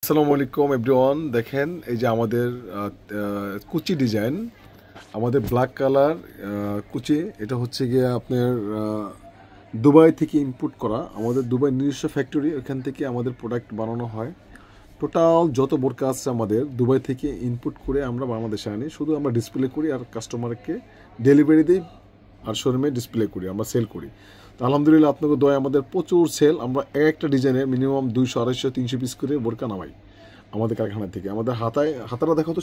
আসসালামু আলাইকুম এভরিওয়ান। দেখেন এই যে আমাদের কুচি ডিজাইন, আমাদের ব্ল্যাক কালার কুচি। এটা হচ্ছে গিয়ে আপনার দুবাই থেকে ইম্পোর্ট করা, আমাদের দুবাই নিজস্ব ফ্যাক্টরি, ওখান থেকে আমাদের প্রোডাক্ট বানানো হয়। টোটাল যত বোরকা আছে আমাদের দুবাই থেকে ইনপুট করে আমরা বাংলাদেশে আনি, শুধু আমরা ডিসপ্লে করি আর কাস্টমারকে ডেলিভারি দিই আর শোরুমে ডিসপ্লে করি, আমরা সেল করি। তো আলহামদুলিল্লাহ আপনাকে দয়া আমাদের প্রচুর সেল। আমরা একটা ডিজাইনে মিনিমাম 200, 250, 300 পিস করে বোরকা নামাই আমাদের কারখানা থেকে। আমাদের হাতারা দেখো তো,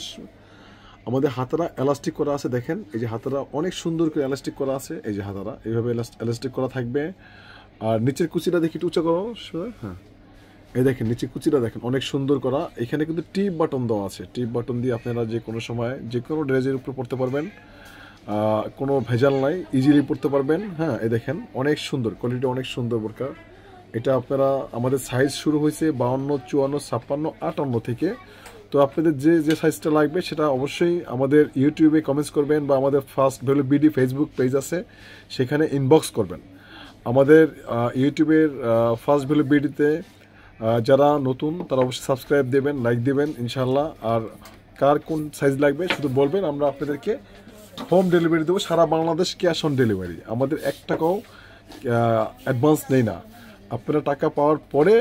আমাদের হাতারা এলাস্টিক করা আছে। দেখেন এই যে হাতারা অনেক সুন্দর করে এলাস্টিক করা আছে। এই যে হাতারা এইভাবে এলাস্টিক করা থাকবে। আর নিচের কুচিটা দেখি একটু উঁচা করো। হ্যাঁ, এই দেখেন নিচে কুচিটা দেখেন অনেক সুন্দর করা। এখানে কিন্তু টিপ বাটন দেওয়া আছে। টিপ বাটন দিয়ে আপনারা যে কোনো সময় যে কোনো ড্রেসের উপর পড়তে পারবেন, কোনো ভেজাল নাই, ইজিলি পড়তে পারবেন। হ্যাঁ, এই দেখেন অনেক সুন্দর কোয়ালিটি, অনেক সুন্দর বোরকা। এটা আপনারা, আমাদের সাইজ শুরু হয়েছে 52, 54, 56, 58 থেকে। তো আপনাদের যে যে সাইজটা লাগবে সেটা অবশ্যই আমাদের ইউটিউবে কমেন্টস করবেন, বা আমাদের first value BD Facebook page আছে, সেখানে ইনবক্স করবেন। আমাদের ইউটিউবের ফার্স্ট ভ্যালু বিডিতে যারা নতুন তারা অবশ্যই সাবস্ক্রাইব দেবেন, লাইক দেবেন ইনশাল্লাহ। আর কার কোন সাইজ লাগবে শুধু বলবেন, আমরা আপনাদেরকে হোম ডেলিভারি দেবো সারা বাংলাদেশ, ক্যাশ অন ডেলিভারি। আমাদের 1 টাকাও অ্যাডভান্স নেই না। আপনারা টাকা পাওয়ার পরে,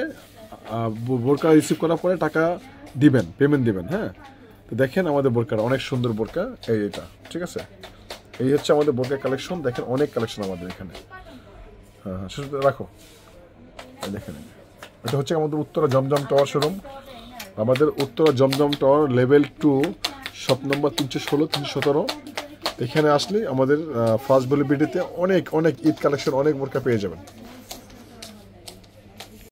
বোরকা রিসিভ করার পরে টাকা দিবেন, পেমেন্ট দিবেন। হ্যাঁ, তো দেখেন আমাদের বোরকার অনেক সুন্দর বোরকা। এটা ঠিক আছে, এই হচ্ছে আমাদের বোরকা কালেকশন। দেখেন অনেক কালেকশন আমাদের এখানে। হ্যাঁ হ্যাঁ, শুধু রাখো। দেখেন এটা হচ্ছে আমাদের উত্তরা জমজম টাওয়ার শোরুম। আমাদের উত্তরা জমজম টাওয়ার লেভেল 2, শপ নম্বর 316, 317। এখানে আসলে আমাদের ফার্স্ট ভ্যালু বিডিতে অনেক ঈদ কালেকশন, অনেক বোরকা পেয়ে যাবেন।